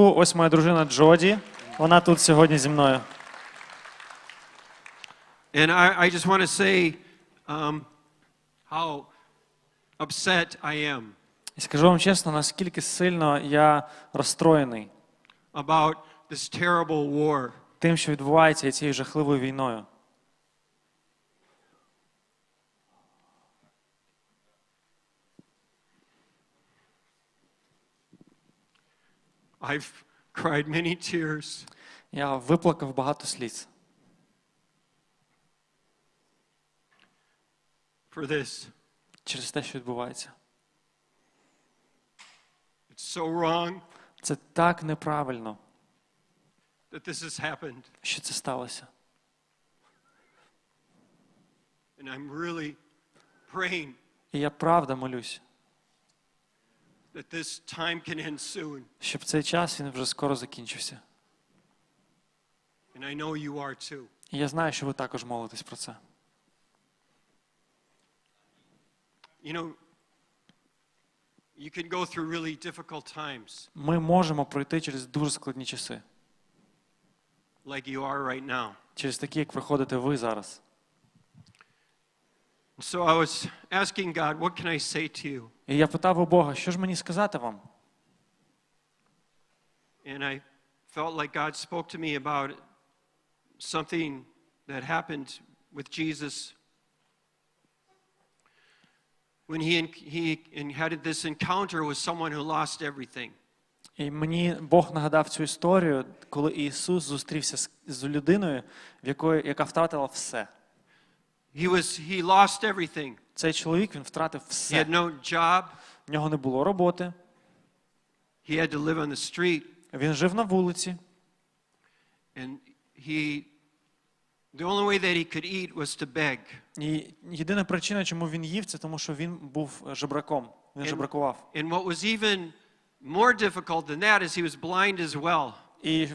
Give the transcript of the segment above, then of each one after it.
Ось моя дружина Джоді. Вона тут сьогодні зі мною. And I just want to say how upset I am І скажу вам чесно, наскільки сильно я розстроєний about this terrible war. тим, що відбувається цією жахливою війною. I've cried many tears. Я виплакав багато сліз For this. через те, що відбувається. It's so wrong Це так неправильно, that this has happened. що це сталося. And I'm really praying І я правда молюсь, that this time can end soon. щоб цей час він вже скоро закінчився. And I know you are too. І я знаю, що ви також молитесь про це. You know, you can go through really difficult times Ми можемо пройти через дуже складні часи. like you are right now. Через такі, як проходите ви зараз. So I was asking God, what can I say to you? І я питав у Бога, що ж мені сказати вам? And I felt like God spoke to me about something that happened with Jesus when he had this encounter with someone who lost everything. І мені Бог нагадав цю історію, коли Ісус зустрівся з людиною, яка втратила все. He lost everything. Цей чоловік, він втратив He все. had no job. В нього не було роботи. He had to live on the street. Він жив на вулиці. And the only way that he could eat was to beg. І єдина причина, чому він їв, це тому, що він був жебраком. Він жебракував. And what was even more difficult than that is he was blind as well. І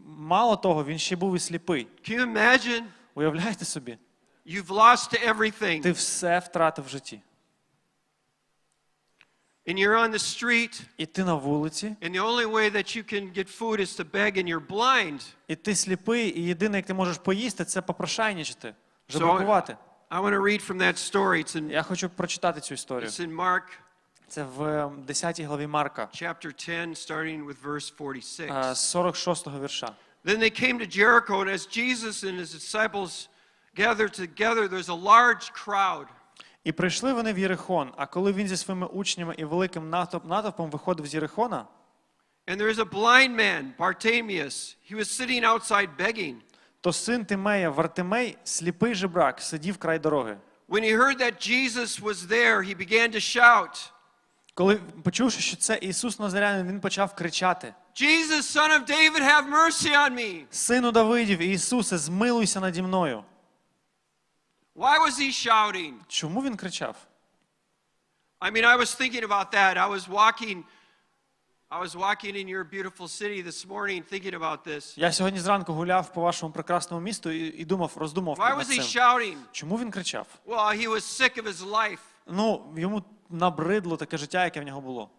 мало того, він ще був і сліпий. Can you imagine? Уявляєте собі? You've lost everything. Ти все втратив в житті. And you're on the street. І ти на вулиці. And the only way that you can get food is to beg, and you're blind. І ти сліпий, і єдине, як ти можеш поїсти, це попрошайничати, жебракувати. I want to read from that story. Я хочу прочитати цю історію. It's in Mark. Це в 10 главі Марка, Chapter 10, starting with verse 46. з 46-го вірша. Then they came to Jericho, and as Jesus and his disciples gathered together, there's a large crowd. І прийшли вони в Єрихон, а коли він зі своїми учнями і великим натовпом виходив з Єрихона, And there is a blind man, Bartimaeus. He was sitting outside begging. то син Тимея, Вартимей, сліпий жебрак, сидів край дороги. When he heard that Jesus was there, he began to shout. Коли почувши, що це Ісус Назарянин, він почав кричати: Jesus, son of David, have mercy on me. Сину Давидів, Ісусе, змилуйся наді мною. Why was he shouting? Чому він кричав? I mean, I was thinking about that. I was walking in your beautiful city this morning thinking about this. Я сьогодні зранку гуляв по вашому прекрасному місту і роздумав Why над was he цим. shouting? Чому він кричав? Well, he was sick of his life. Ну, йому набридло таке життя, яке в нього було.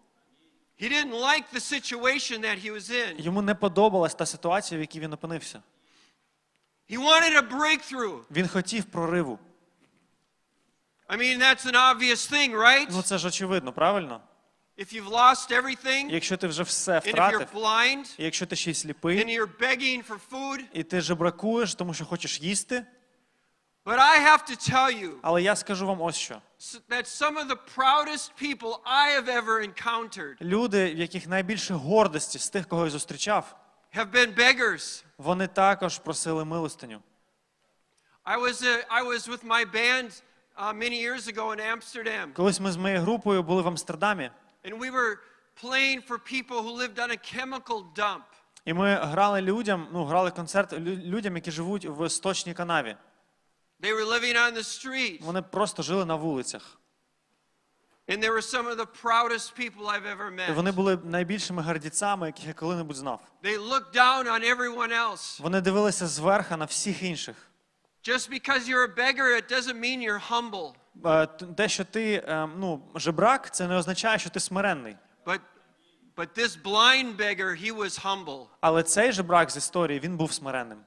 He didn't like the situation that he was in. Йому не подобалась та ситуація, в якій він опинився. He wanted a breakthrough. Він хотів прориву. I mean, that's an obvious thing, right? Ну, це ж очевидно, правильно? If you've lost everything, Якщо ти вже все and if втратив, you're blind, і якщо ти ще й and сліпий, you're begging for food, і ти жебракуєш, тому що хочеш їсти, but I have to tell you але я скажу вам ось що. that some of the proudest people I have ever encountered Люди, в яких найбільше гордості з тих, кого я зустрічав, have been beggars. вони також просили милостиню. I was with my band many years ago in Amsterdam, Колись ми з моєю групою були в Амстердамі, and we were playing for people who lived on a chemical dump. і ми грали концерт людям, які живуть в сточній канаві. They were living on the street. Вони просто жили на вулицях. And they were some of the proudest people I've ever І вони met. були найбільшими гордіцами, яких я коли-небудь знав. They looked down on everyone else. Вони дивилися зверху на всіх інших. Just because you're a beggar, it doesn't mean you're humble. Те, що ти жебрак, це не означає, що ти смиренний. But But this blind beggar, he was humble. Але цей жебрак з історії, він був смиренним.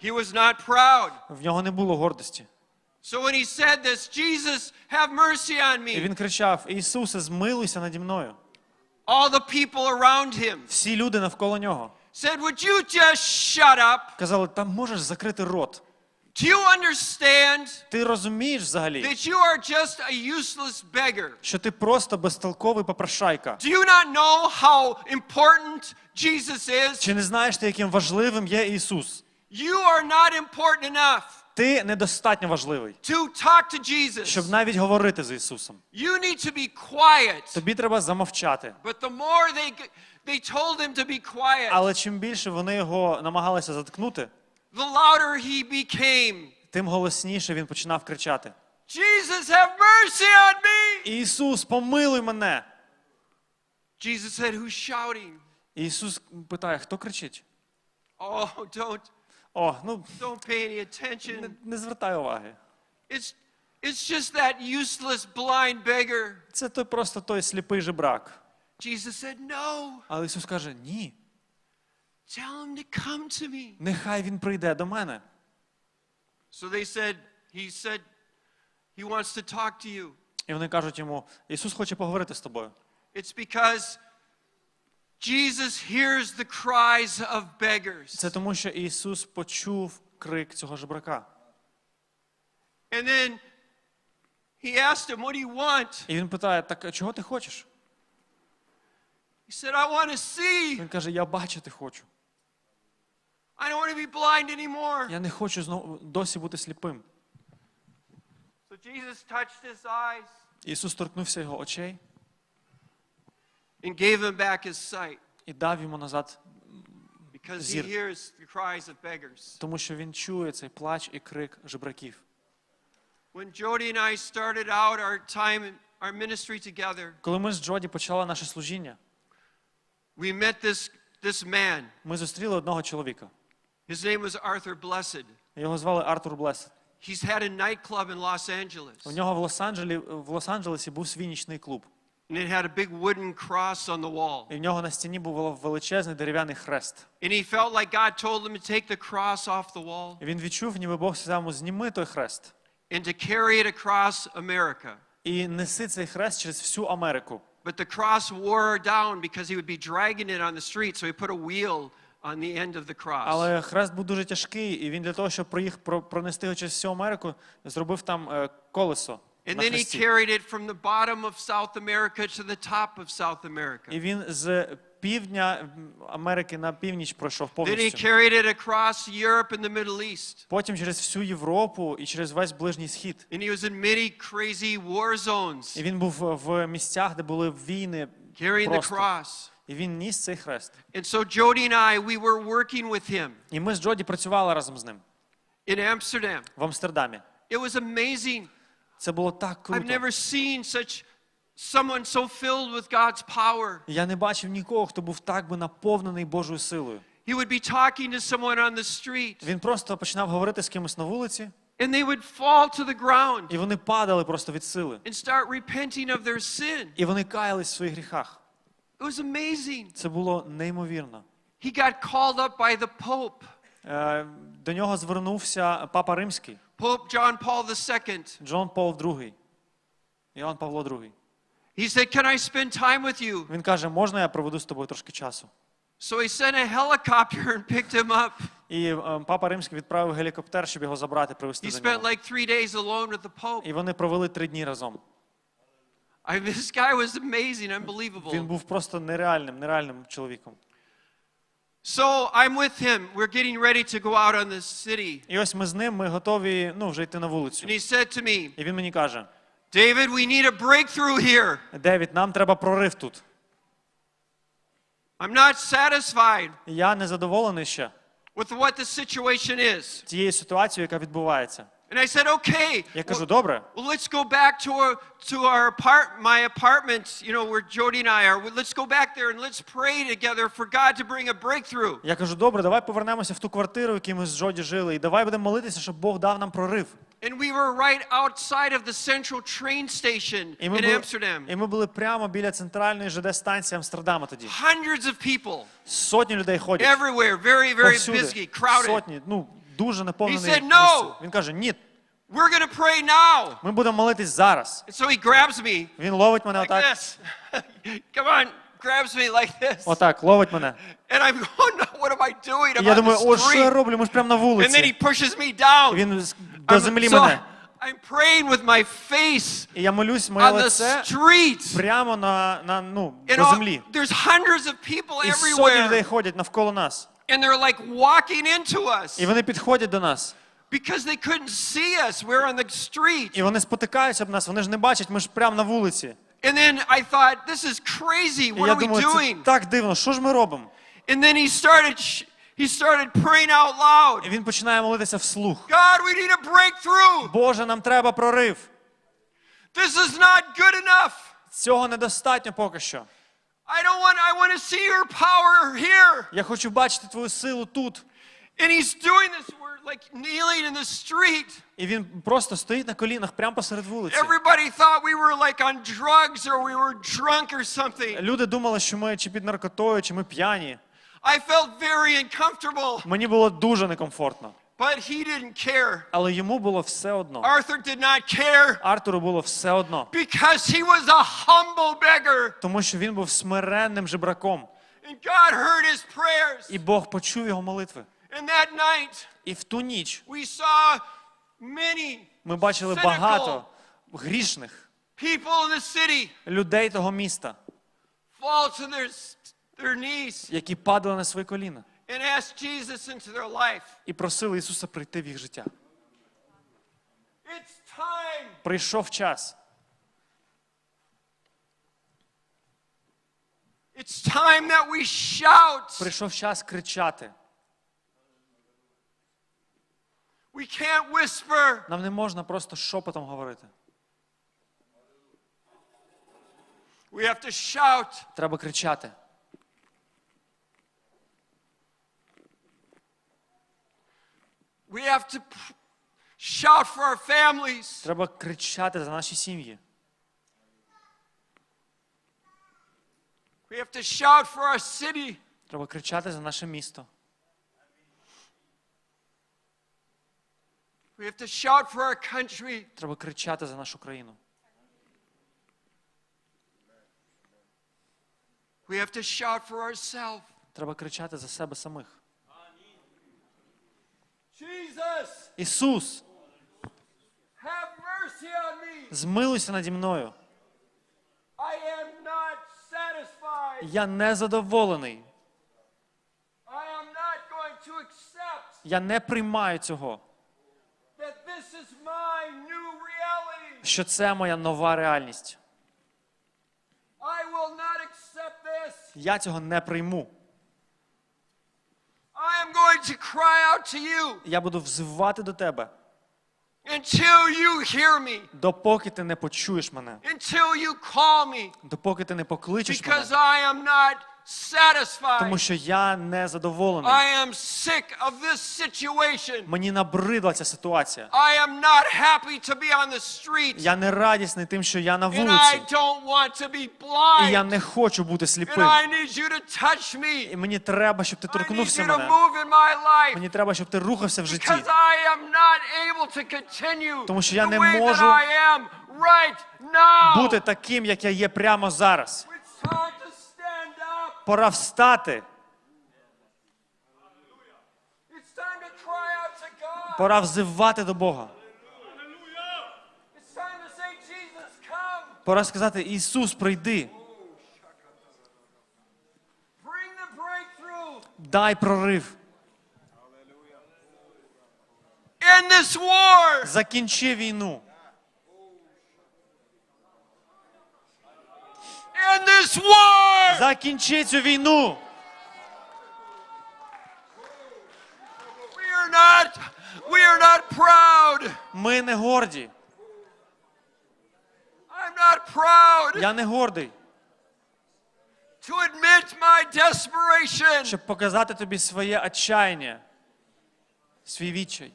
He was not proud. В нього не було гордості. So when he said this, Jesus, have mercy on І me. він кричав: Ісусе, змилуйся наді мною. All the people around him Всі люди навколо нього said, would you just shut up? казали: та можеш закрити рот. Do you understand Ти розумієш взагалі, that you are just a useless beggar? що ти просто безтолковий попрошайка? Do you not know how important Jesus is? Чи не знаєш ти, яким важливим є Ісус? You are not important enough Ти недостатньо важливий, to talk to Jesus. щоб навіть говорити з Ісусом. You need to be quiet. Тобі треба замовчати. But the more they told him to be quiet, Але чим більше вони його намагалися заткнути, the louder he became. тим голосніше він починав кричати: Jesus, have mercy on me! Ісус, помилуй мене! Jesus said, who's shouting? І Ісус питає: хто кричить? Oh, О, don't pay any attention. не звертай уваги. It's just that useless blind beggar. Це просто той сліпий жебрак. Jesus said, no. Але Ісус каже: ні, Tell him to come to me. нехай він прийде до мене. So he said, he wants to talk to you. І вони кажуть йому: Ісус хоче поговорити з тобою. It's because Jesus hears the cries of beggars. Це тому, що Ісус почув крик цього жебрака. And then he asked him, what do you want? І він питає: так чого ти хочеш? He said, I want to see. Він каже: я бачити хочу. I don't want to be blind anymore. Я не хочу знову досі бути сліпим. So Jesus touched his eyes Ісус торкнувся його очей and gave him back his sight і дав йому назад because he зір, hears the cries of beggars. тому що він чує цей плач і крик жебраків. When Jody and I started out our ministry together, Коли ми з Джоді почали наше служіння, we met this man. ми зустріли одного чоловіка. His name was Arthur Blessed. Його звали Артур Блесед. He's had a nightclub in Los Angeles. У нього в Лос-Анджелесі був свій нічний клуб. And it had a big wooden cross on the wall. І в нього на стіні був величезний дерев'яний хрест. And he felt like God told him to take the cross off the wall І він відчув, ніби Бог сказав йому: зніми той хрест and to carry it across America. і неси цей хрест через всю Америку. But the cross wore down because he would be dragging it on the street, so he put a wheel on the end of the cross. Але хрест був дуже тяжкий, і він для того, щоб пронести його через всю Америку, зробив там колесо And на then he хресті. carried it from the bottom of South America to the top of South America. І він з півдня Америки на північ пройшов Then he повністю. carried it across Europe and the Middle East. Потім через всю Європу і через весь Ближній Схід. And he was in many crazy war zones, І він був в місцях, де були війни carrying the просто. cross. І він ніс цей хрест. And so Jody and I, we were working with him І ми з Джоді працювали разом з ним in Amsterdam. в Амстердамі. It was amazing. Це було так I've круто. never seen someone so filled with God's power. Я не бачив нікого, хто був так би наповнений Божою силою. He would be talking to someone on the street, Він просто починав говорити з кимось на вулиці, and they would fall to the ground і вони падали просто від сили. and start repenting of their sin. І вони каялись в своїх гріхах. It was amazing. Це було неймовірно. He got called up by the Pope, До нього звернувся Папа Римський, Pope John Paul II. Джон Пол II, Іоанн Павло II. He said, "Can I spend time with you?" Він каже: можна я проведу з тобою трошки часу? So he sent a helicopter and picked him up. І Папа Римський відправив гелікоптер, щоб його забрати, привезти He до spent нього. like 3 days alone with the Pope. І вони провели 3 дні разом. This guy was amazing, Він unbelievable. був просто нереальним чоловіком. So I'm with him. We're getting ready to go out on the city. І ось ми з ним, ми готові, вже йти на вулицю. And he said to me, І він мені каже: David, we need a breakthrough here. Девід, нам треба прорив тут. I'm not satisfied Я не задоволений ще with what the situation is. тією ситуацією, яка відбувається. And I said, okay, Я кажу: добре, well, let's go back to my apartment, where Jody and I are. Let's go back there and let's pray together for God to bring a breakthrough. я кажу: добре, давай повернемося в ту квартиру, в якій ми з Джоді жили, і давай будемо молитися, щоб Бог дав нам прорив. And we were right outside of the central train station in Amsterdam. І ми були прямо біля центральної ЖД-станції Амстердама тоді. Hundreds of people. Сотні людей ходять. Everywhere, very, very busy, crowded. Сотні, дуже наповнене He said, місце. "No." Він каже, ні, We're going to pray now. ми будемо молитись зараз. And so he grabs me Він ловить мене like отак. this. Come on, grabs me like this. Отак, ловить мене. And I'm going, no, what am I doing? І I'm я on думаю, the о, що я street. роблю? Ми ж прямо на And then вулиці. he pushes me down. І він до землі мене. I'm praying with my face І я молюсь, моє on the лице street. прямо And до землі. there's hundreds of people І сотні людей everywhere. ходять навколо нас. And they're like walking into us І вони підходять до нас. because they couldn't see us. We're on the street. І вони спотикаються об нас, вони ж не бачать, ми ж прямо на вулиці. And then I thought, this is crazy. І What я are we думаю, це doing? так дивно, що ж ми робимо? And then he started praying out loud. І він починає молитися вслух. God, we need a breakthrough. Боже, нам треба прорив. This is not good enough. Цього недостатньо поки що. I want to see your power here. Я хочу бачити твою силу тут. And he's doing this. We're like kneeling in the street. І він просто стоїть на колінах прямо посеред вулиці. Everybody thought we were like on drugs or we were drunk or something. Люди думали, що ми чи під наркотою, чи ми п'яні. I felt very uncomfortable, Мені було дуже некомфортно. but he didn't care. Але йому було все одно. Arthur did not care Артуру було все одно. because he was a humble beggar. Тому що він був смиренним жебраком. And God heard his prayers. І Бог почув його молитви. And that night, І в ту ніч we saw many ми бачили cynical багато грішних people in the city людей того міста, fall to their knees які падали на свої коліна and ask Jesus into their life. і просили Ісуса прийти в їх життя. It's time. Прийшов час. It's time that we shout. Прийшов час кричати. We can't whisper. Нам не можна просто шепотом говорити. We have to shout. Треба кричати. We have to shout for our families. Треба кричати за наші сім'ї. We have to shout for our city. Треба кричати за наше місто. We have to shout for our country. Треба кричати за нашу країну. We have to shout for ourselves. Треба кричати за себе самих. Jesus, Ісус, have mercy on me. змилуйся наді мною. I am not satisfied. Я не задоволений. I am not going to accept Я не приймаю цього, that this is my new reality. що це моя нова реальність. I will not accept this. Я цього не прийму. I am going to cry out to you Я буду взивати до тебе, until you hear me, допоки ти не почуєш мене, until you call me, допоки ти не покличеш because мене, I am not satisfied. тому що я не задоволений. I am sick of this situation. Мені набридла ця ситуація. I am not happy to be on the street. Я не радісний тим, що я на And I вулиці. don't want to be І я blind. не хочу бути And сліпим. I need you to touch me. І мені треба, щоб ти I need торкнувся you to мене. move in my life. Мені треба, щоб ти рухався в житті. Because I am not able to continue Тому що я the не way that можу I am right now. бути таким, як я є прямо зараз. It's time to stand up. Пора встати. It's time to cry out to God. Пора взивати до Бога. It's time to say, Jesus, come. Пора сказати, Ісус, прийди. Bring the breakthrough. Дай прорив. End this war. Закінчи війну. End this war. Закінчи цю війну. We are not proud. Ми не горді. I'm not proud Я не гордий, to admit my desperation. щоб показати тобі своє отчаяння, свій відчай.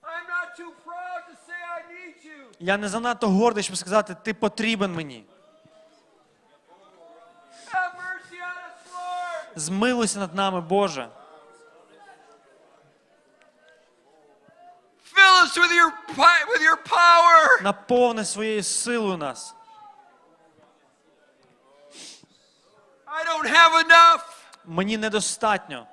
I'm not too proud to Я не занадто гордий, щоб сказати, ти потрібен мені. Have mercy on us, Lord. Змилуйся над нами, Боже. Fill us with your power. Наповни своєю силою нас. I don't have enough. Мені недостатньо.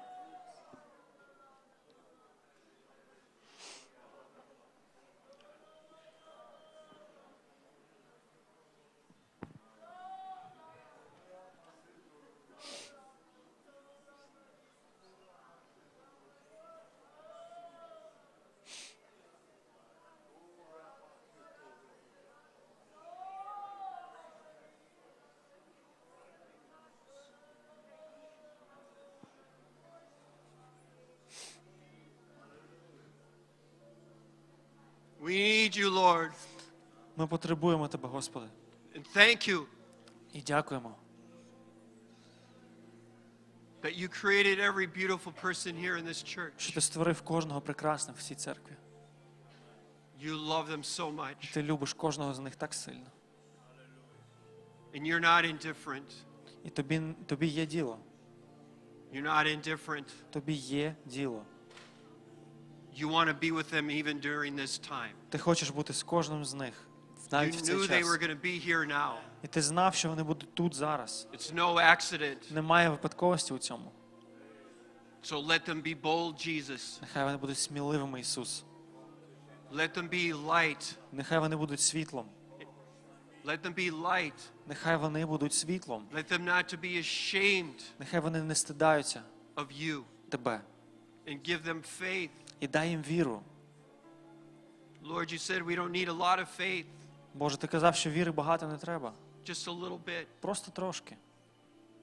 We need you, Lord. Ми потребуємо Тебе, Господи. And thank you І дякуємо, that you created every beautiful person here in this church. що Ти створив кожного прекрасним в цій церкві. You love them so much. Ти любиш кожного з них так сильно. And you're not indifferent. І тобі є діло. You're not indifferent. Тобі є діло. You want to be with them even during this time. Ти хочеш бути з кожним з них, You навіть в knew цей they час. were going to be here now. І ти знав, що вони будуть тут зараз. It's no accident. Немає випадковості у цьому. So let them be bold, Jesus. Нехай вони будуть сміливими, Ісус. Let them be light. Нехай вони будуть світлом. Let them be light. Нехай вони будуть світлом. Let them not to be ashamed Нехай вони не стидаються of you. Тебе. And give them faith. І дай їм віру. Lord, you said we don't need a lot of faith. Боже, Ти казав, що віри багато не треба. Just a little bit. Просто трошки.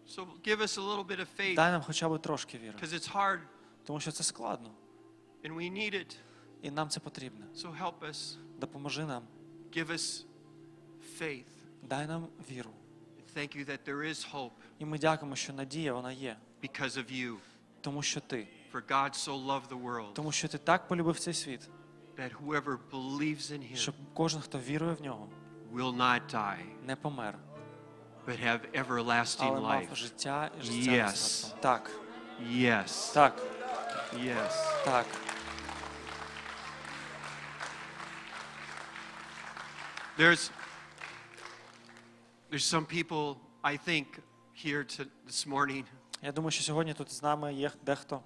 So give us a little bit of faith. Дай нам хоча б трошки віри. Because it's hard Тому що це складно. and we need it. І нам це потрібно. So help us. Допоможи нам. Give us faith. Дай нам віру. Thank you that there is hope І ми дякуємо, що надія, вона є. because of you. Тому що Ти. For God so loved the world Тому що Ти так полюбив цей світ, that whoever believes in him щоб кожен, хто вірує в Нього, will not die, не помер, but have everlasting але мав life. життя і життя Yes. незгадне. Так, Yes. так, Yes. так. There's some people, I think, here this morning, Я думаю, що сьогодні тут з нами є дехто,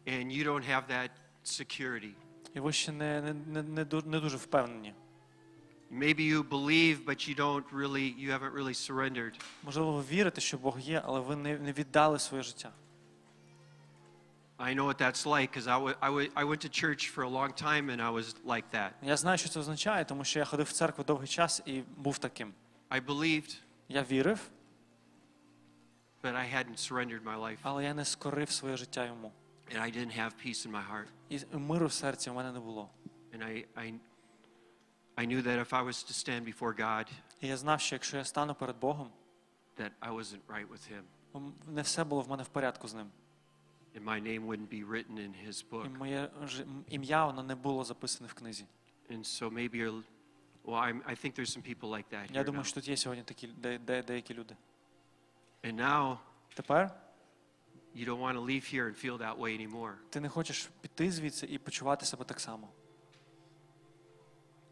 and you don't have that security. і ви ще не дуже впевнені. Maybe you believe, but you haven't really surrendered. Можливо, ви вірите, що Бог є, але ви не віддали своє життя. I know what that's like because I went to church for a long time and I was like that. Я знаю, що це означає, тому що я ходив в церкву довгий час і був таким. I believed, Я вірив, but I hadn't surrendered my life. але я не скорив своє життя йому. And I didn't have peace in my heart. І миру в серці у мене не було. And I knew that if I was to stand before God, І я знав, що якщо я стану перед Богом, that I wasn't right with Him. не все було в мене в порядку з ним. And my name wouldn't be written in His І book. моє ім'я, воно не було записане в книзі. And so maybe I think there's some people like that Я here думаю, now. що тут є сьогодні такі деякі люди. And now Тепер you don't want to leave here and feel that way anymore. ти не хочеш піти звідси і почувати себе так само.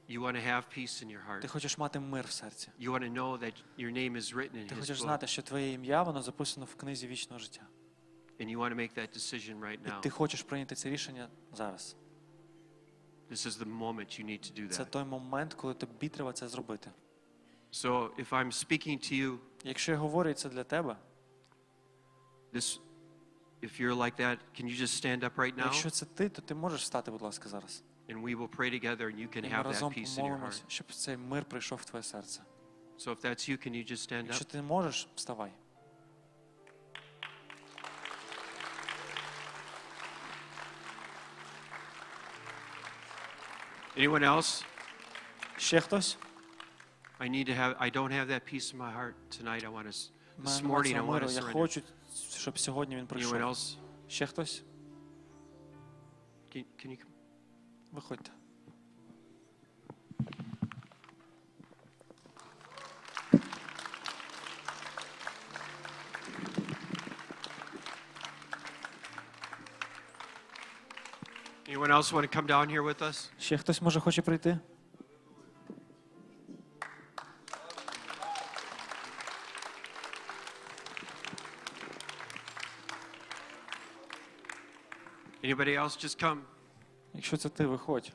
You want to have peace in your Ти heart. хочеш мати мир в серці. You want to know that your name is written in Ти His хочеш book. знати, що твоє ім'я, воно записано в книзі вічного життя. And you want to make that decision right І now. ти хочеш прийняти це рішення зараз. This is the moment you need to do Це that. той момент, коли тобі треба це зробити. So if I'm speaking to you, Якщо я говорю це для тебе, if you're like that, can you just stand up right now? якщо це ти, то ти можеш встати, будь ласка, зараз. And we will pray together and you І can ми have that разом peace in your помолимось, heart. щоб цей мир прийшов в твоє серце. So if that's you, can you just stand Якщо up? ти можеш, вставай. Anyone else? Ще хтось? I don't have that peace in my heart tonight. I want to, this Мене morning I цього want миру. to Я surrender. хочу, щоб сьогодні він Anyone прийшов. else? Ще хтось? Can you come? Виходьте. Anyone else want to come down here with us? Ще хтось може хоче прийти? Anybody else? Just come. Якщо це ти, виходь.